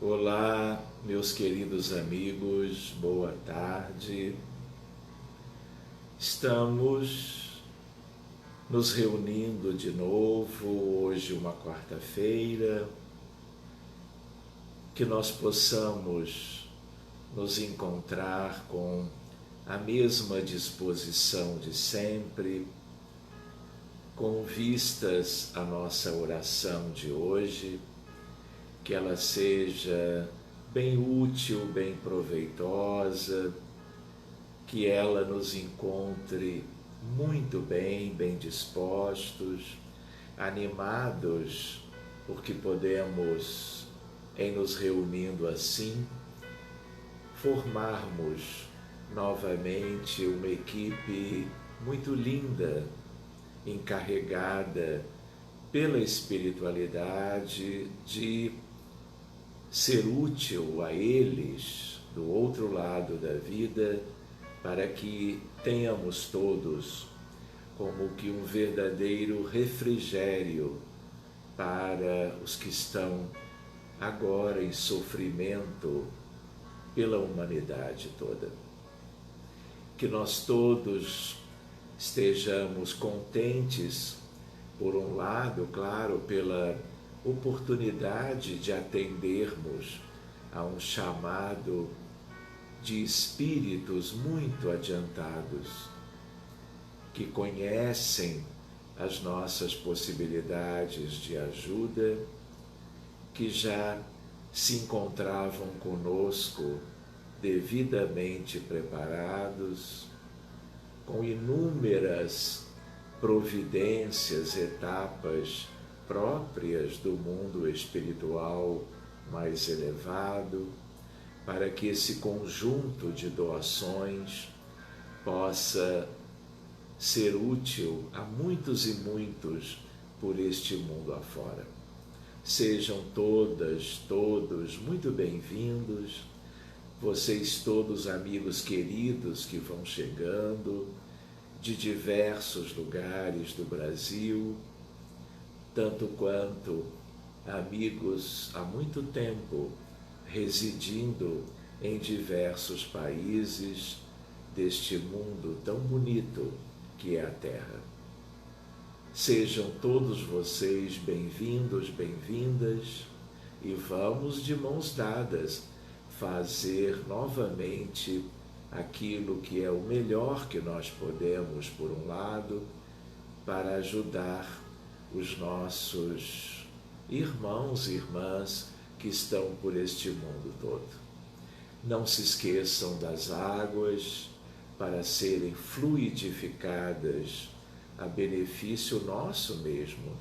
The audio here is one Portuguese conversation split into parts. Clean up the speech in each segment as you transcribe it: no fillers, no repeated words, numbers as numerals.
Olá, meus queridos amigos, boa tarde. Estamos nos reunindo de novo, hoje, uma quarta-feira, que nós possamos nos encontrar com a mesma disposição de sempre, com vistas à nossa oração de hoje, que ela seja bem útil, bem proveitosa, que ela nos encontre muito bem, bem dispostos, animados, porque podemos, em nos reunindo assim, formarmos novamente uma equipe muito linda, encarregada pela espiritualidade de ser útil a eles do outro lado da vida, para que tenhamos todos como que um verdadeiro refrigério para os que estão agora em sofrimento pela humanidade toda. Que nós todos estejamos contentes, por um lado, claro, pela oportunidade de atendermos a um chamado de espíritos muito adiantados, que conhecem as nossas possibilidades de ajuda, que já se encontravam conosco devidamente preparados, com inúmeras providências, etapas próprias do mundo espiritual mais elevado, para que esse conjunto de doações possa ser útil a muitos e muitos por este mundo afora. Sejam todas, todos muito bem-vindos, vocês todos amigos queridos que vão chegando de diversos lugares do Brasil, tanto quanto amigos há muito tempo residindo em diversos países deste mundo tão bonito que é a Terra. Sejam todos vocês bem-vindos, bem-vindas, e vamos de mãos dadas fazer novamente aquilo que é o melhor que nós podemos, por um lado, para ajudar os nossos irmãos e irmãs que estão por este mundo todo. Não se esqueçam das águas para serem fluidificadas a benefício nosso mesmo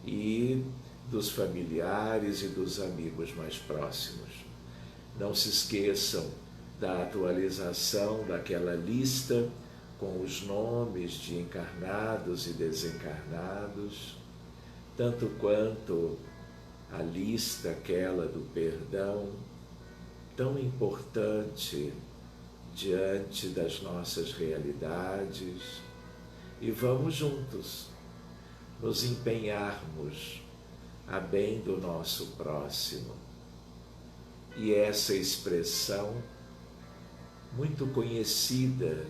e dos familiares e dos amigos mais próximos. Não se esqueçam da atualização daquela lista com os nomes de encarnados e desencarnados, tanto quanto a lista aquela do perdão, tão importante diante das nossas realidades, e vamos juntos nos empenharmos a bem do nosso próximo. E essa expressão muito conhecida,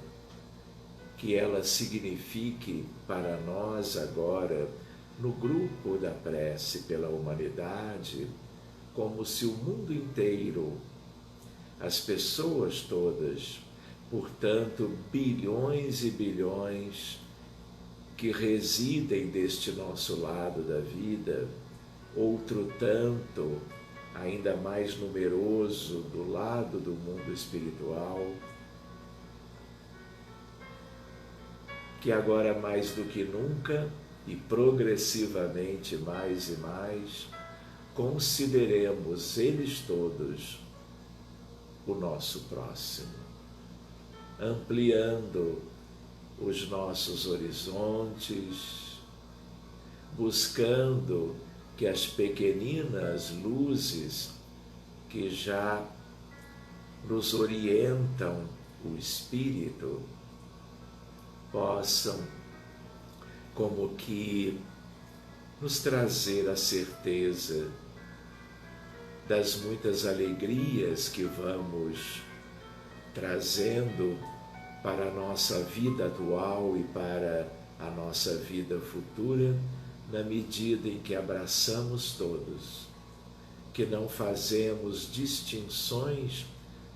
que ela signifique para nós agora, no grupo da prece pela humanidade, como se o mundo inteiro, as pessoas todas, portanto, bilhões e bilhões que residem deste nosso lado da vida, outro tanto, ainda mais numeroso, do lado do mundo espiritual, que agora mais do que nunca e progressivamente mais e mais, consideremos eles todos o nosso próximo, ampliando os nossos horizontes, buscando que as pequeninas luzes que já nos orientam o espírito possam como que nos trazer a certeza das muitas alegrias que vamos trazendo para a nossa vida atual e para a nossa vida futura, na medida em que abraçamos todos, que não fazemos distinções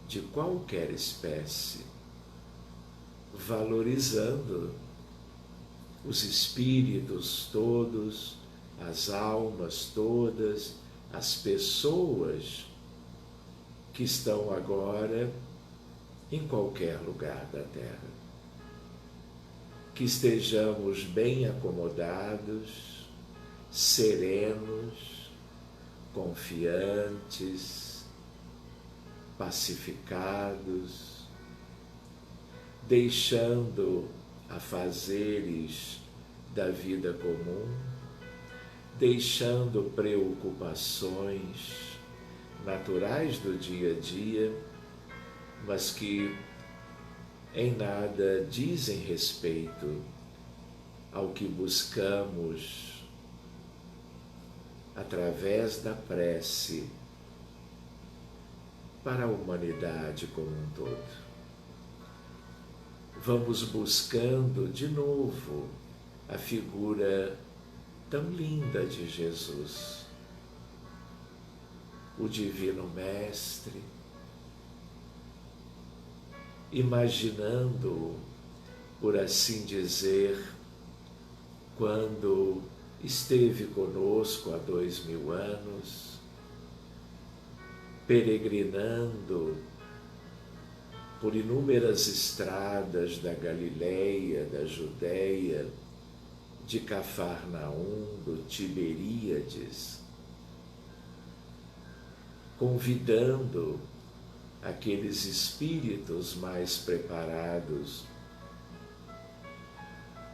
de qualquer espécie, valorizando os espíritos todos, as almas todas, as pessoas que estão agora em qualquer lugar da Terra. Que estejamos bem acomodados, serenos, confiantes, pacificados, deixando afazeres da vida comum, deixando preocupações naturais do dia a dia, mas que em nada dizem respeito ao que buscamos através da prece para a humanidade como um todo. Vamos buscando de novo a figura tão linda de Jesus, o Divino Mestre, imaginando, por assim dizer, quando esteve conosco há 2000 anos, peregrinando por inúmeras estradas da Galileia, da Judéia, de Cafarnaum, do Tiberíades, convidando aqueles espíritos mais preparados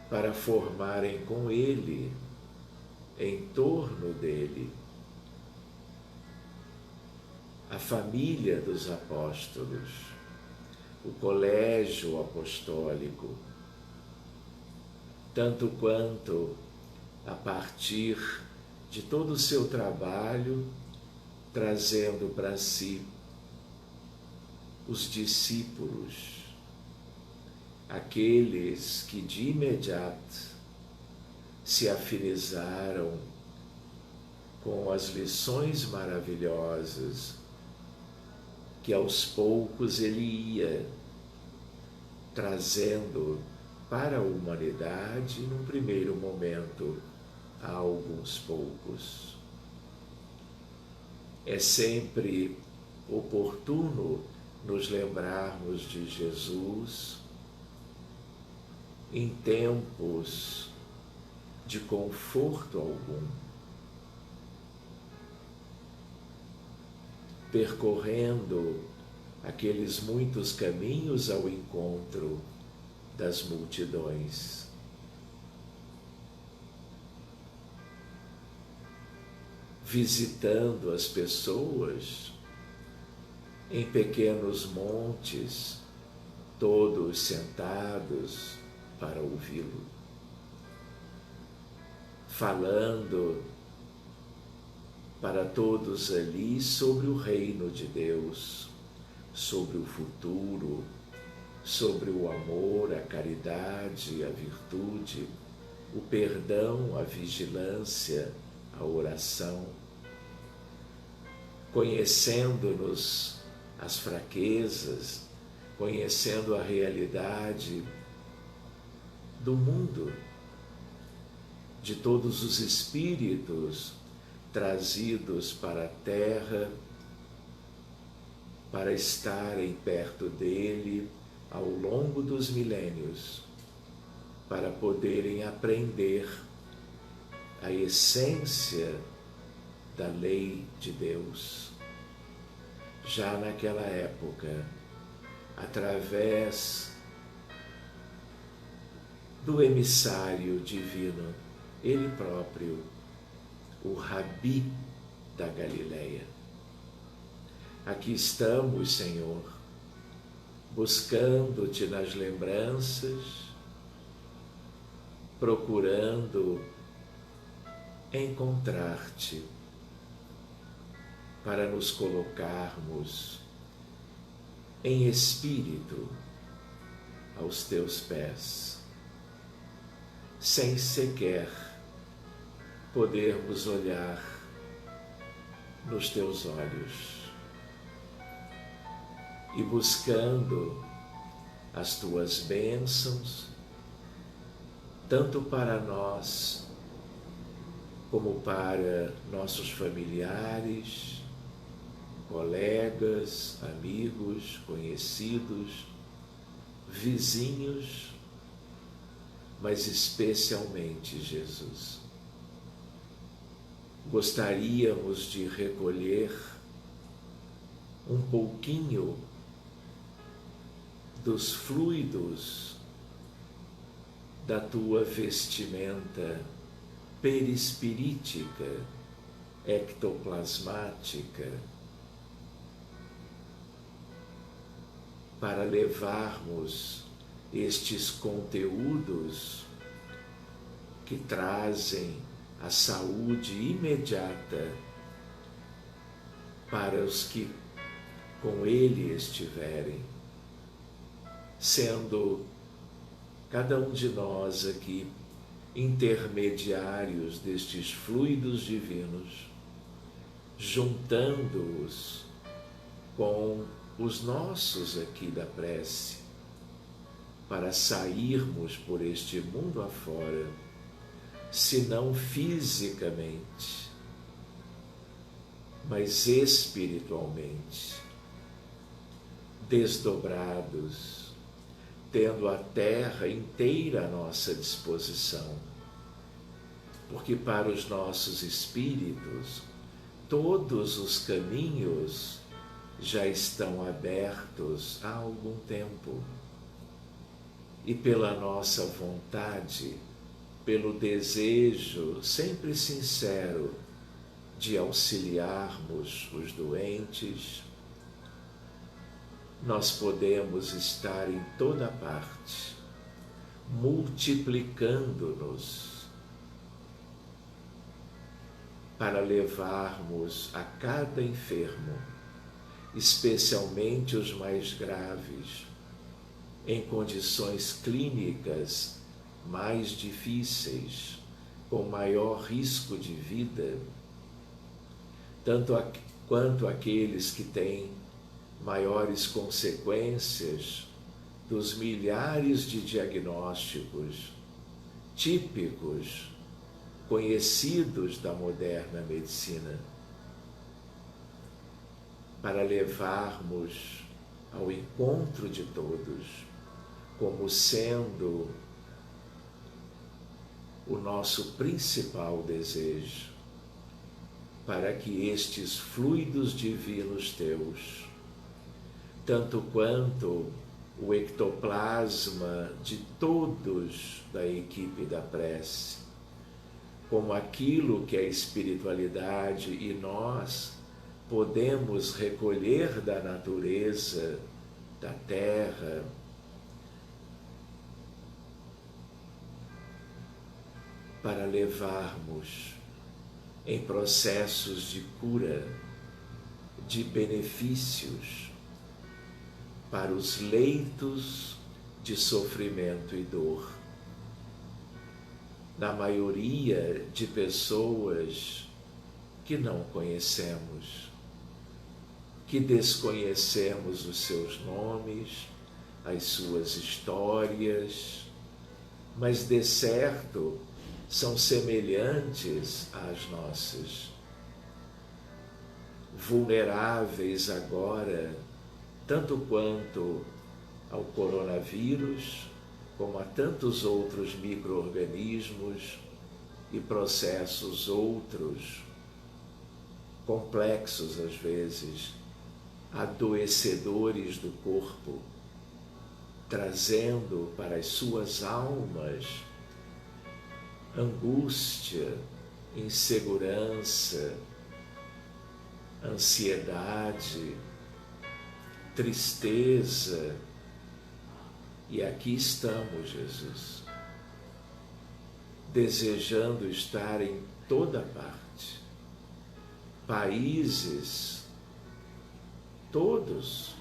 para formarem com ele, em torno dele, a família dos apóstolos, o colégio apostólico, tanto quanto a partir de todo o seu trabalho, trazendo para si os discípulos, aqueles que de imediato se afinizaram com as lições maravilhosas que aos poucos ele ia trazendo para a humanidade, num primeiro momento, a alguns poucos. É sempre oportuno nos lembrarmos de Jesus em tempos de conforto algum, percorrendo aqueles muitos caminhos ao encontro das multidões. Visitando as pessoas em pequenos montes, todos sentados para ouvi-lo, falando para todos ali sobre o reino de Deus, sobre o futuro, sobre o amor, a caridade, a virtude, o perdão, a vigilância, a oração, conhecendo-nos as fraquezas, conhecendo a realidade do mundo, de todos os espíritos trazidos para a Terra para estarem perto dele ao longo dos milênios, para poderem aprender a essência da lei de Deus. Já naquela época, através do emissário divino, ele próprio, o Rabi da Galileia. Aqui estamos, Senhor, buscando-te nas lembranças, procurando encontrar-te para nos colocarmos em espírito aos teus pés, sem sequer podermos olhar nos teus olhos e buscando as tuas bênçãos, tanto para nós como para nossos familiares, colegas, amigos, conhecidos, vizinhos, mas especialmente Jesus. Gostaríamos de recolher um pouquinho dos fluidos da tua vestimenta perispirítica, ectoplasmática, para levarmos estes conteúdos que trazem a saúde imediata para os que com ele estiverem, sendo cada um de nós aqui intermediários destes fluidos divinos, juntando-os com os nossos aqui da prece, para sairmos por este mundo afora, se não fisicamente, mas espiritualmente, desdobrados, tendo a terra inteira à nossa disposição, porque para os nossos espíritos todos os caminhos já estão abertos há algum tempo, e pela nossa vontade, pelo desejo sempre sincero de auxiliarmos os doentes, nós podemos estar em toda parte, multiplicando-nos para levarmos a cada enfermo, especialmente os mais graves, em condições clínicas mais difíceis, com maior risco de vida, tanto quanto aqueles que têm maiores consequências dos milhares de diagnósticos típicos, conhecidos da moderna medicina, para levarmos ao encontro de todos, como sendo o nosso principal desejo, para que estes fluidos divinos teus, tanto quanto o ectoplasma de todos da equipe da prece, como aquilo que é a espiritualidade e nós podemos recolher da natureza, da terra, para levarmos em processos de cura, de benefícios, para os leitos de sofrimento e dor. Na maioria de pessoas que não conhecemos, que desconhecemos os seus nomes, as suas histórias, mas de certo são semelhantes às nossas, vulneráveis agora, tanto quanto ao coronavírus, como a tantos outros micro-organismos e processos outros, complexos às vezes, adoecedores do corpo, trazendo para as suas almas angústia, insegurança, ansiedade, tristeza. E aqui estamos, Jesus, desejando estar em toda parte, países, todos,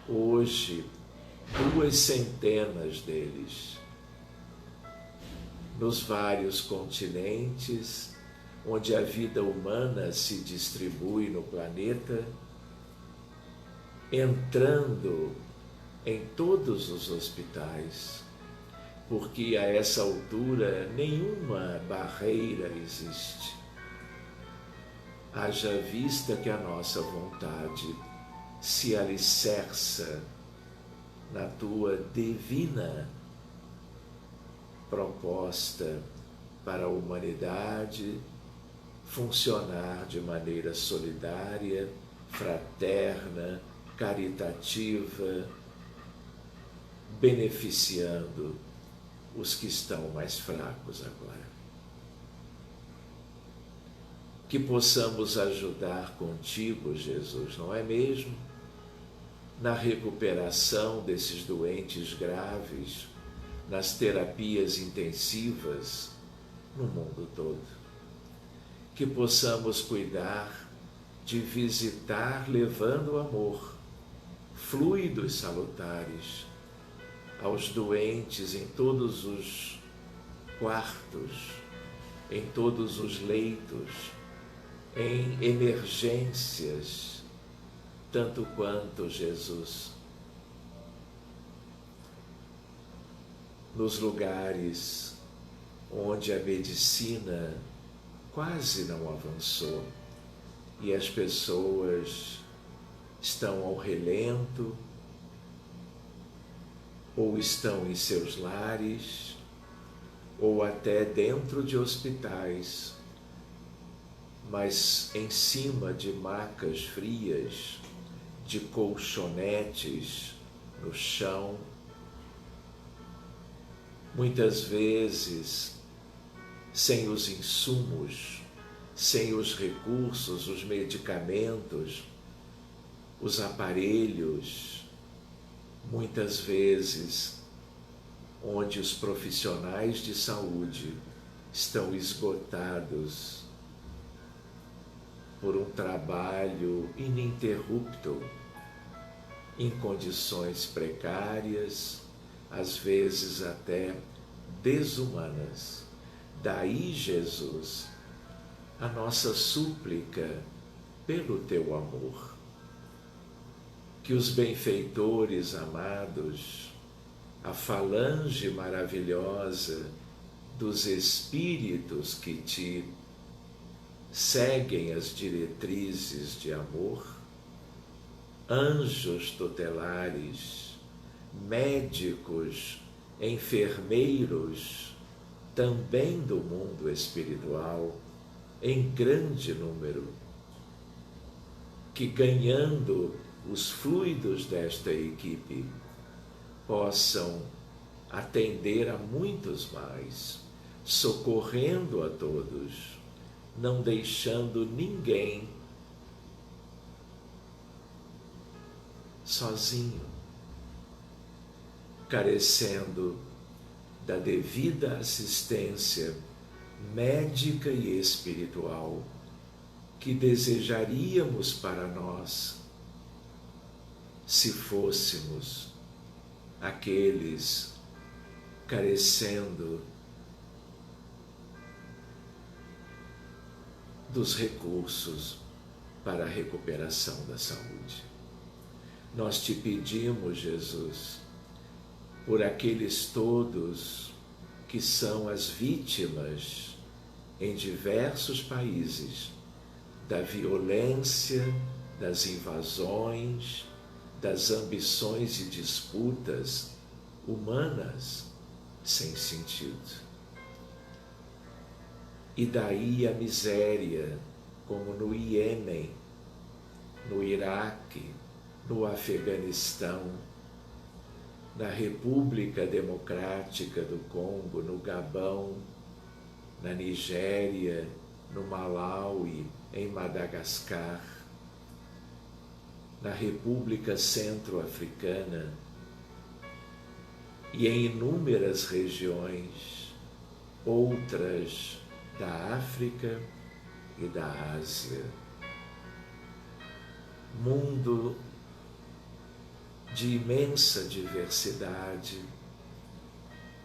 hoje, 200 deles, nos vários continentes, onde a vida humana se distribui no planeta, entrando em todos os hospitais, porque a essa altura nenhuma barreira existe. Haja vista que a nossa vontade se alicerça na tua divina proposta para a humanidade funcionar de maneira solidária, fraterna, caritativa, beneficiando os que estão mais fracos agora. Que possamos ajudar contigo, Jesus, não é mesmo? Na recuperação desses doentes graves, nas terapias intensivas no mundo todo. Que possamos cuidar de visitar levando amor, fluidos salutares, aos doentes em todos os quartos, em todos os leitos, em emergências, tanto quanto Jesus, nos lugares onde a medicina quase não avançou e as pessoas estão ao relento ou estão em seus lares ou até dentro de hospitais, mas em cima de macas frias, de colchonetes no chão, muitas vezes sem os insumos, sem os recursos, os medicamentos, os aparelhos, muitas vezes onde os profissionais de saúde estão esgotados por um trabalho ininterrupto, em condições precárias, às vezes até desumanas. Daí, Jesus, a nossa súplica pelo teu amor. Que os benfeitores amados, a falange maravilhosa dos espíritos que te seguem as diretrizes de amor, anjos tutelares, médicos, enfermeiros, também do mundo espiritual, em grande número, que ganhando os fluidos desta equipe possam atender a muitos mais, socorrendo a todos, não deixando ninguém sozinho, carecendo da devida assistência médica e espiritual que desejaríamos para nós, se fôssemos aqueles carecendo dos recursos para a recuperação da saúde. Nós te pedimos, Jesus, por aqueles todos que são as vítimas em diversos países da violência, das invasões, das ambições e disputas humanas sem sentido. E daí a miséria, como no Iêmen, no Iraque, no Afeganistão, na República Democrática do Congo, no Gabão, na Nigéria, no Malawi, em Madagascar, na República Centro-Africana e em inúmeras regiões, outras da África e da Ásia. mundo de imensa diversidade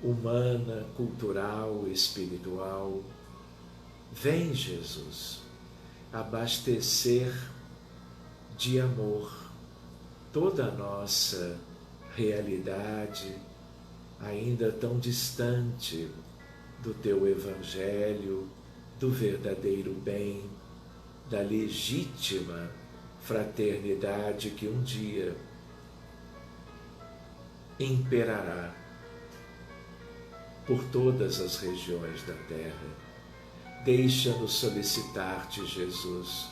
humana, cultural, espiritual. Vem, Jesus, abastecer de amor toda a nossa realidade, ainda tão distante do teu Evangelho, do verdadeiro bem, da legítima fraternidade que um dia imperará por todas as regiões da terra. Deixa-nos solicitar-te, Jesus,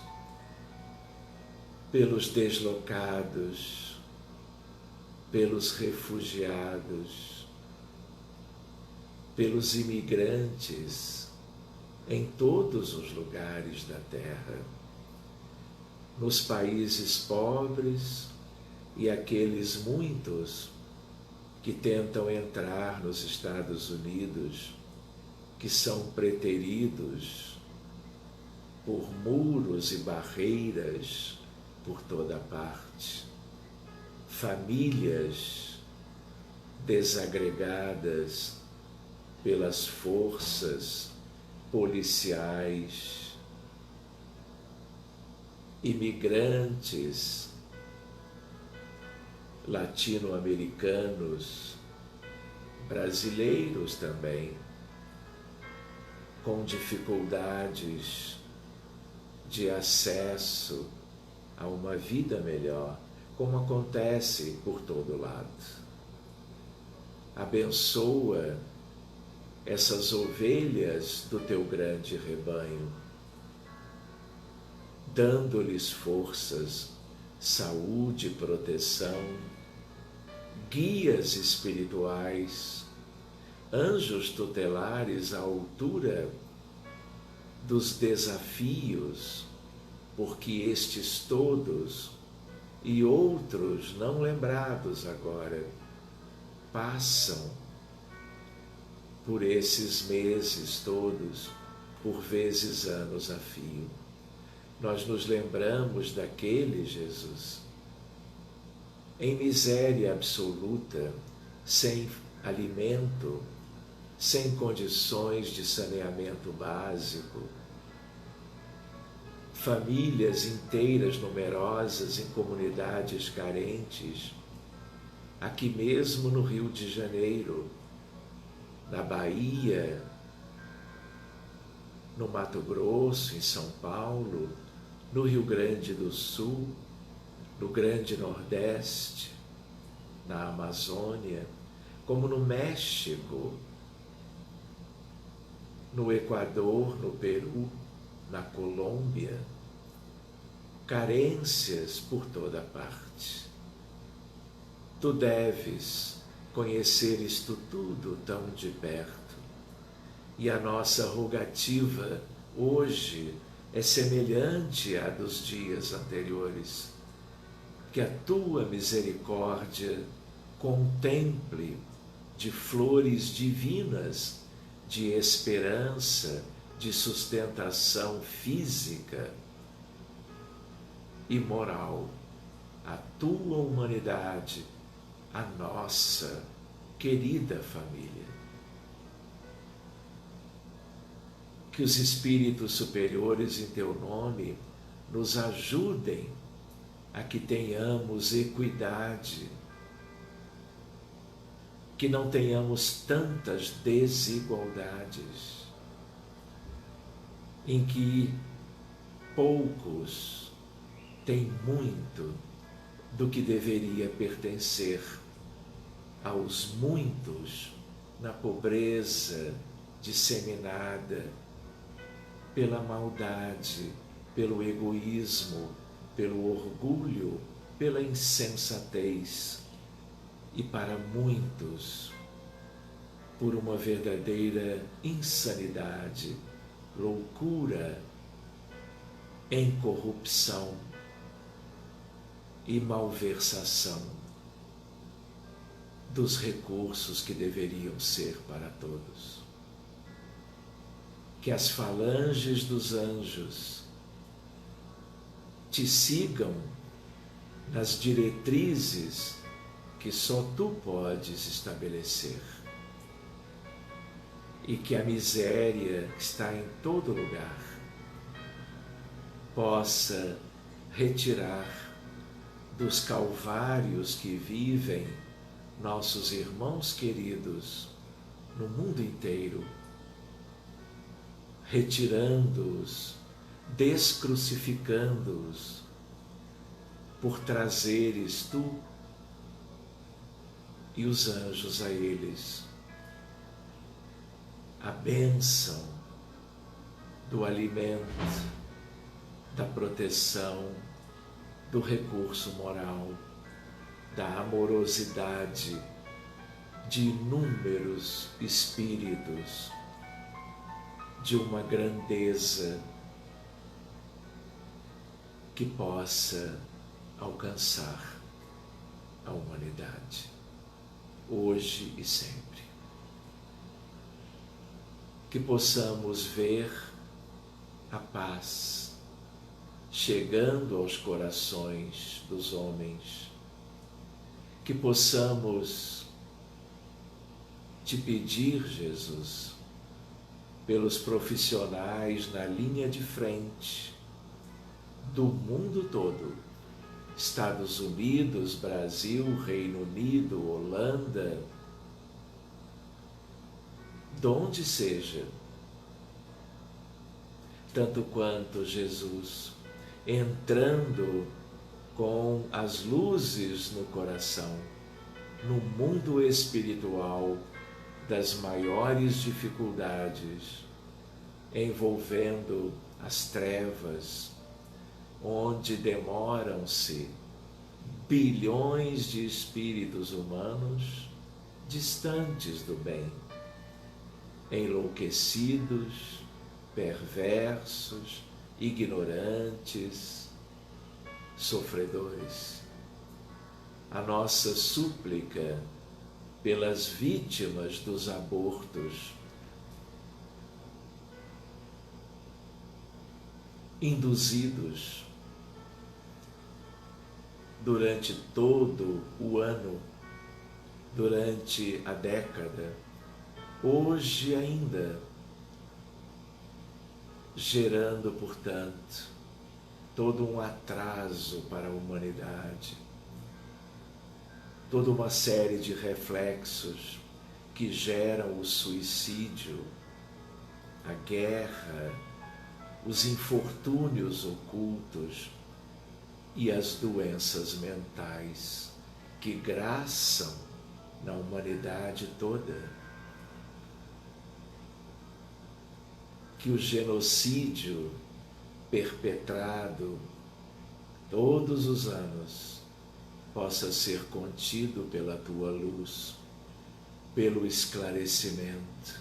pelos deslocados, pelos refugiados, pelos imigrantes em todos os lugares da terra, nos países pobres e aqueles muitos que tentam entrar nos Estados Unidos, que são preteridos por muros e barreiras por toda parte, famílias desagregadas pelas forças policiais, imigrantes latino-americanos, brasileiros também, com dificuldades de acesso a uma vida melhor, como acontece por todo lado. Abençoa essas ovelhas do teu grande rebanho, dando-lhes forças, saúde, proteção, guias espirituais, anjos tutelares à altura dos desafios, porque estes todos e outros não lembrados agora passam por esses meses todos, por vezes anos a fio. Nós nos lembramos daquele Jesus em miséria absoluta, sem alimento, sem condições de saneamento básico, famílias inteiras numerosas em comunidades carentes, aqui mesmo no Rio de Janeiro, na Bahia, no Mato Grosso, em São Paulo, no Rio Grande do Sul, no Grande Nordeste, na Amazônia, como no México, no Equador, no Peru, na Colômbia, carências por toda parte. Tu deves conhecer isto tudo tão de perto, e a nossa rogativa hoje é semelhante à dos dias anteriores. Que a tua misericórdia contemple de flores divinas, de esperança, de sustentação física e moral, a tua humanidade, a nossa querida família. Que os espíritos superiores em teu nome nos ajudem a que tenhamos equidade, que não tenhamos tantas desigualdades, em que poucos têm muito do que deveria pertencer aos muitos na pobreza disseminada pela maldade, pelo egoísmo, pelo orgulho, pela insensatez, e para muitos, por uma verdadeira insanidade, loucura, em corrupção e malversação dos recursos que deveriam ser para todos. Que as falanges dos anjos te sigam nas diretrizes que só Tu podes estabelecer. E que a miséria que está em todo lugar possa retirar dos calvários que vivem nossos irmãos queridos no mundo inteiro, retirando-os, descrucificando-os, por trazeres Tu e os anjos a eles a bênção do alimento, da proteção, do recurso moral, da amorosidade de inúmeros espíritos, de uma grandeza que possa alcançar a humanidade, hoje e sempre. Que possamos ver a paz chegando aos corações dos homens, que possamos Te pedir, Jesus, pelos profissionais na linha de frente do mundo todo, Estados Unidos, Brasil, Reino Unido, Holanda, donde seja, tanto quanto Jesus, entrando com as luzes no coração, no mundo espiritual das maiores dificuldades, envolvendo as trevas, onde demoram-se bilhões de espíritos humanos distantes do bem, enlouquecidos, perversos, ignorantes, sofredores. A nossa súplica pelas vítimas dos abortos induzidos durante todo o ano, durante a década, hoje ainda, gerando, portanto, todo um atraso para a humanidade, toda uma série de reflexos que geram o suicídio, a guerra, os infortúnios ocultos e as doenças mentais que graçam na humanidade toda. Que o genocídio perpetrado todos os anos possa ser contido pela Tua luz, pelo esclarecimento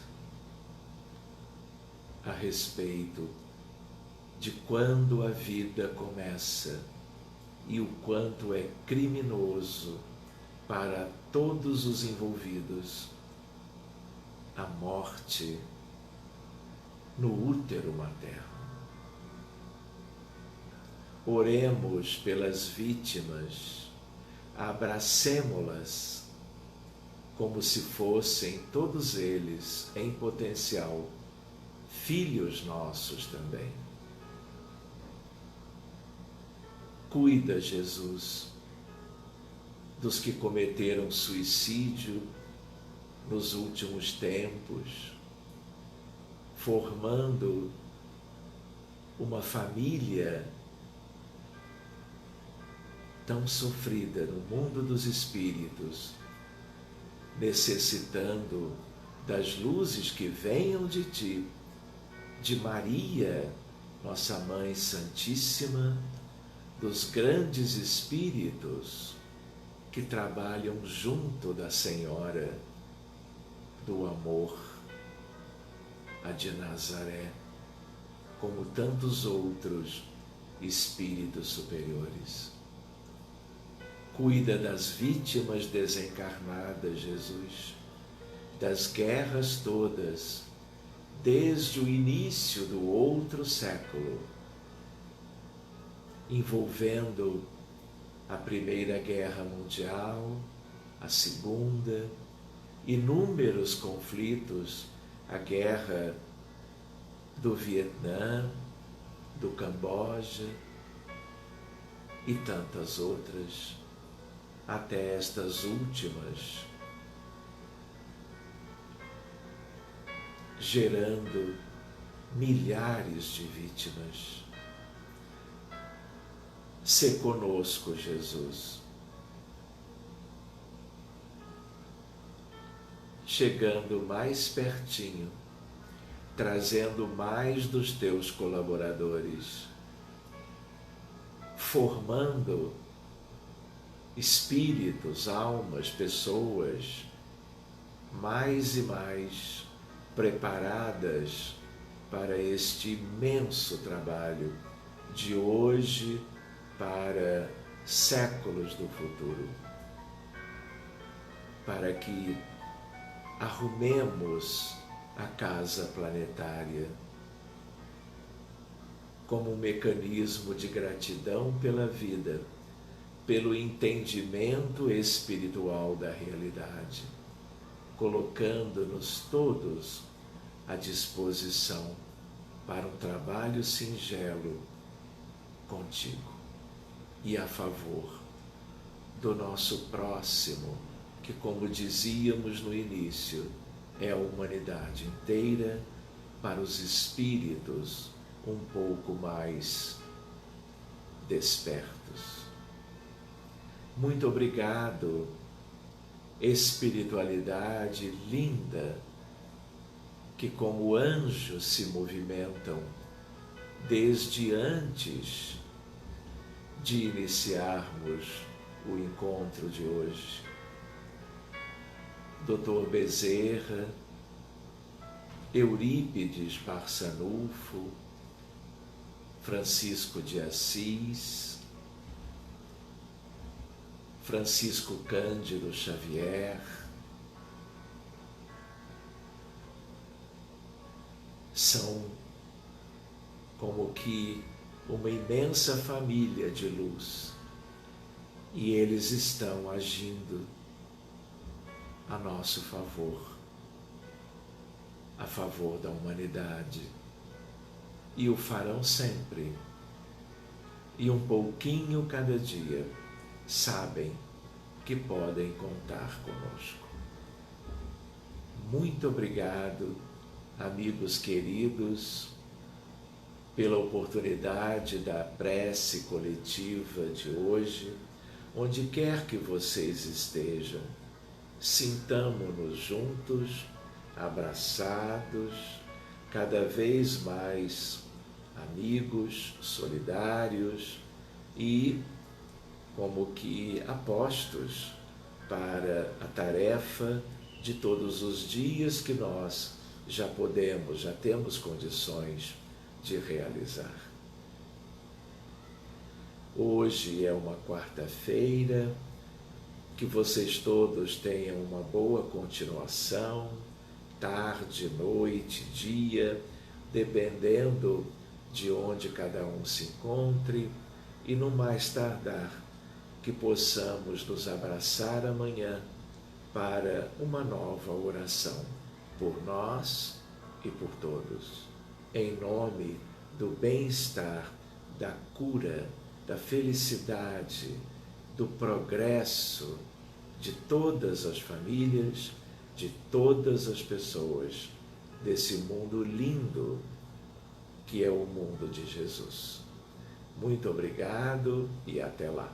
a respeito de quando a vida começa e o quanto é criminoso para todos os envolvidos a morte no útero materno. Oremos pelas vítimas, abracemo-las como se fossem todos eles, em potencial, filhos nossos também. Cuida, Jesus, dos que cometeram suicídio nos últimos tempos, formando uma família tão sofrida no mundo dos espíritos, necessitando das luzes que venham de Ti, de Maria, nossa Mãe Santíssima, dos grandes espíritos que trabalham junto da Senhora do Amor, a de Nazaré, como tantos outros espíritos superiores. Cuida das vítimas desencarnadas, Jesus, das guerras todas, desde o início do outro século, envolvendo a Primeira Guerra Mundial, a Segunda, inúmeros conflitos, a Guerra do Vietnã, do Camboja e tantas outras, até estas últimas, gerando milhares de vítimas. Sê conosco, Jesus, chegando mais pertinho, trazendo mais dos teus colaboradores, formando espíritos, almas, pessoas mais e mais preparadas para este imenso trabalho de hoje para séculos do futuro, para que arrumemos a casa planetária como um mecanismo de gratidão pela vida, pelo entendimento espiritual da realidade, colocando-nos todos à disposição para um trabalho singelo contigo e a favor do nosso próximo, que, como dizíamos no início, é a humanidade inteira, para os espíritos um pouco mais despertos. Muito obrigado, espiritualidade linda, que como anjos se movimentam desde antes de iniciarmos o encontro de hoje. Dr. Bezerra, Eurípides Barçanufo, Francisco de Assis, Francisco Cândido Xavier, são como que uma imensa família de luz, e eles estão agindo a nosso favor, a favor da humanidade, e o farão sempre, e um pouquinho cada dia sabem que podem contar conosco. Muito obrigado, amigos queridos, pela oportunidade da prece coletiva de hoje. Onde quer que vocês estejam, sintamo-nos juntos, abraçados, cada vez mais amigos, solidários e como que apostos para a tarefa de todos os dias que nós já temos condições de realizar. Hoje é uma quarta-feira, que vocês todos tenham uma boa continuação, tarde, noite, dia, dependendo de onde cada um se encontre, e no mais tardar, que possamos nos abraçar amanhã para uma nova oração, por nós e por todos, em nome do bem-estar, da cura, da felicidade, do progresso de todas as famílias, de todas as pessoas desse mundo lindo que é o mundo de Jesus. Muito obrigado e até lá.